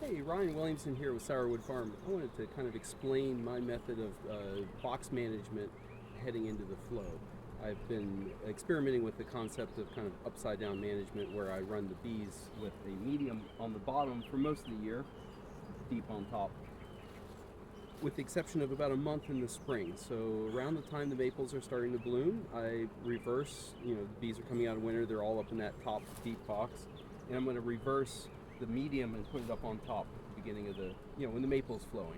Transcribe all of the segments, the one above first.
Hey, Ryan Williamson here with Sourwood Farm. I wanted to kind of explain my method of box management heading into the flow. I've been experimenting with the concept of kind of upside down management where I run the bees with a medium on the bottom for most of the year, deep on top, with the exception of about a month in the spring. So around the time the maples are starting to bloom, I reverse, the bees are coming out of winter, they're all up in that top deep box, and I'm going to reverse the medium and put it up on top at the beginning of the, when the maple's flowing.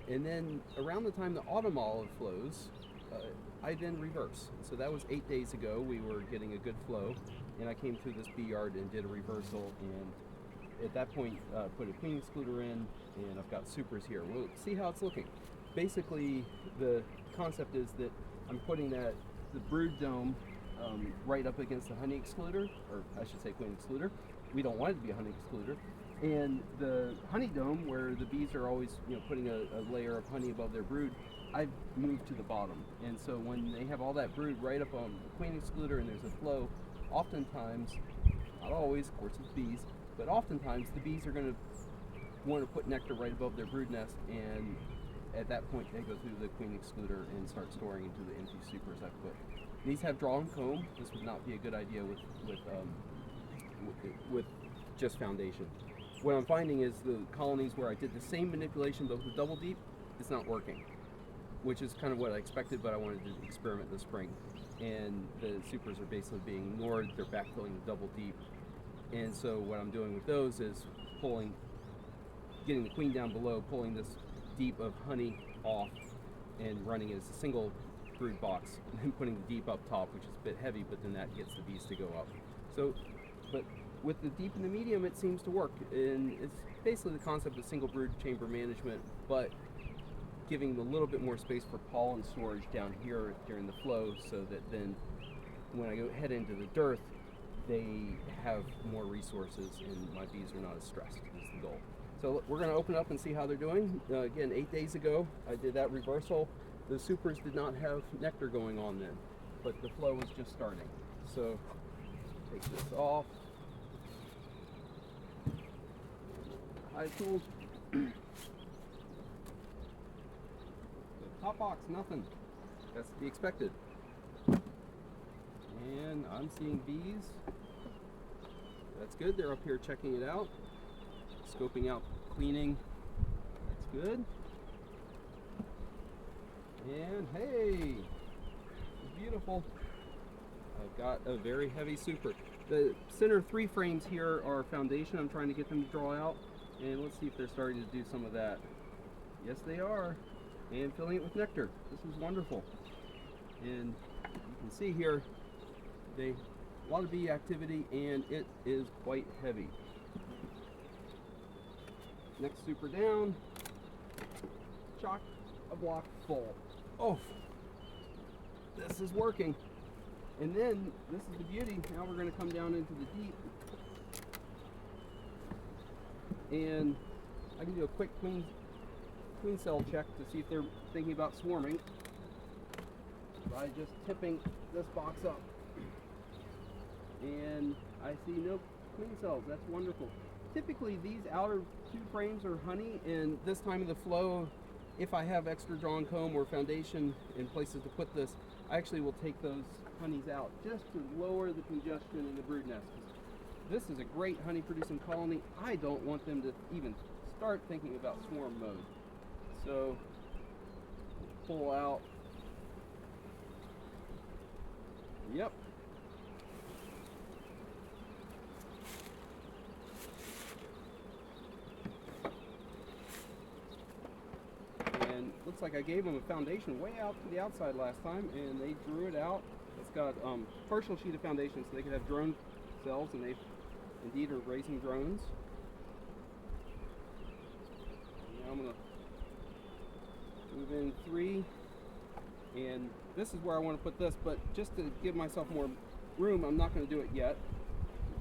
And then around the time the autumn olive flows, I then reverse. So that was 8 days ago. We were getting a good flow, and I came through this bee yard and did a reversal, and at that point put a queen excluder in, and I've got supers here. We'll see how it's looking. Basically, the concept is that I'm putting the brood dome right up against the honey excluder, or I should say queen excluder. We don't want it to be a honey excluder. And the honey dome, where the bees are always putting a layer of honey above their brood, I've moved to the bottom. And so when they have all that brood right up on the queen excluder and there's a flow, oftentimes, not always, of course it's bees, but oftentimes the bees are going to want to put nectar right above their brood nest, and at that point they go through the queen excluder and start storing into the empty supers I've put. These have drawn comb. This would not be a good idea with just foundation. What I'm finding is the colonies where I did the same manipulation but with double deep, it's not working, which is kind of what I expected, but I wanted to experiment in the spring. And the supers are basically being ignored. They're backfilling the double deep. And so what I'm doing with those is getting the queen down below, pulling this deep of honey off and running it as a single brood box, and then putting the deep up top, which is a bit heavy, but then that gets the bees to go up. So, but with the deep and the medium, it seems to work. And it's basically the concept of single brood chamber management, but giving a little bit more space for pollen storage down here during the flow, so that then when I head into the dearth, they have more resources and my bees are not as stressed, is the goal. So we're going to open up and see how they're doing. Again, 8 days ago, I did that reversal. The supers did not have nectar going on then, but the flow was just starting. So take this off. Hive tools. Top box, nothing. That's to be expected. And I'm seeing bees. That's good. They're up here checking it out, scoping out cleaning. That's good. And hey, beautiful. I've got a very heavy super. The center 3 frames here are foundation. I'm trying to get them to draw out, and let's see if they're starting to do some of that. Yes, they are. And filling it with nectar. This is wonderful. And you can see here, a lot of bee activity, and it is quite heavy. Next super down, chock a block full. Oh, this is working. And then this is the beauty. Now we're going to come down into the deep, and I can do a quick queen cell check to see if they're thinking about swarming by just tipping this box up. And I see no queen cells. That's wonderful. Typically these outer 2 frames are honey, and this time of the flow, if I have extra drawn comb or foundation in places to put this, I actually will take those honeys out just to lower the congestion in the brood nest. This is a great honey producing colony. I don't want them to even start thinking about swarm mode. So pull out. Yep. And looks like I gave them a foundation way out to the outside last time, and they drew it out. It's got partial sheet of foundation, so they could have drone cells, and they indeed are raising drones. Now I'm going to move in 3, and this is where I want to put this, but just to give myself more room, I'm not going to do it yet.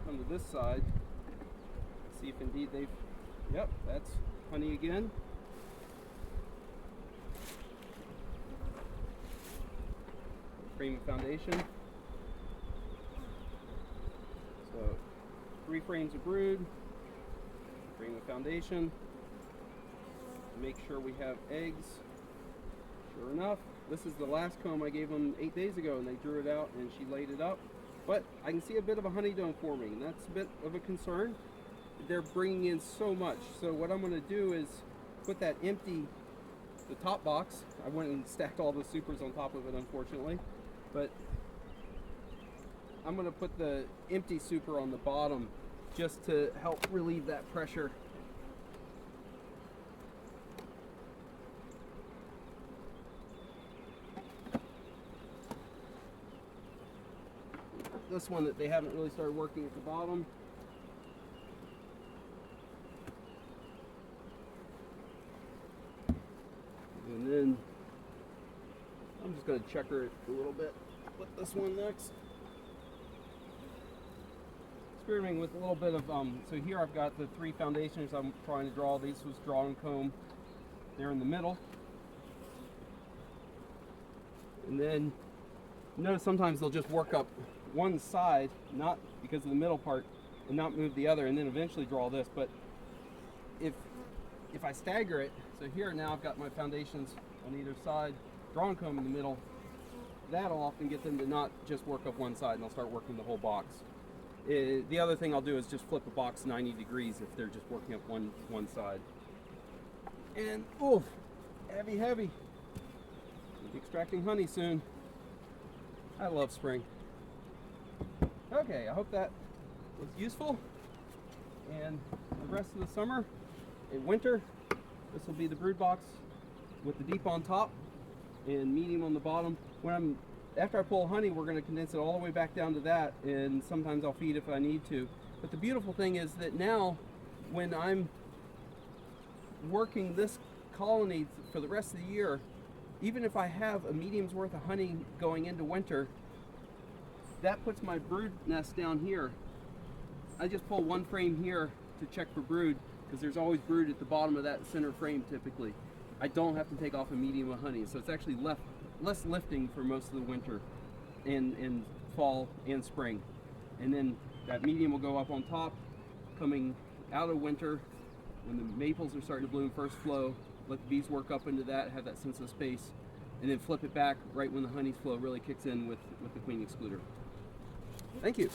Come to this side, see if indeed yep, that's honey again. Frame of foundation. So 3 frames of brood, Bring the foundation. Make sure we have eggs. Sure enough, this is the last comb I gave them 8 days ago, and they drew it out and she laid it up. But I can see a bit of a honey dome forming, and that's a bit of a concern. They're bringing in so much. So what I'm going to do is put that empty, the top box. I went and stacked all the supers on top of it, unfortunately. But I'm going to put the empty super on the bottom just to help relieve that pressure. This one that they haven't really started working at the bottom. And then I'm just going to checker it a little bit. Put this one next. Experimenting with a little bit of, so here I've got the 3 foundations I'm trying to draw. These was drawing comb there in the middle. And then notice sometimes they'll just work up one side, not because of the middle part, and not move the other, and then eventually draw this. But if I stagger it, so here now I've got my foundations on either side, drawing comb in the middle, that'll often get them to not just work up one side, and they'll start working the whole box. The other thing I'll do is just flip a box 90 degrees if they're just working up one side. And oof, heavy. We'll be extracting honey soon. I love spring. Okay, I hope that was useful. And the rest of the summer and winter, this will be the brood box with the deep on top and medium on the bottom. After I pull honey, we're going to condense it all the way back down to that, and sometimes I'll feed if I need to. But the beautiful thing is that now, when I'm working this colony for the rest of the year, even if I have a medium's worth of honey going into winter, that puts my brood nest down here. I just pull one frame here to check for brood, because there's always brood at the bottom of that center frame typically. I don't have to take off a medium of honey, so it's actually less lifting for most of the winter and fall and spring. And then that medium will go up on top, coming out of winter when the maples are starting to bloom first flow. Let the bees work up into that, have that sense of space, and then flip it back right when the honey flow really kicks in with the queen excluder. Thank you.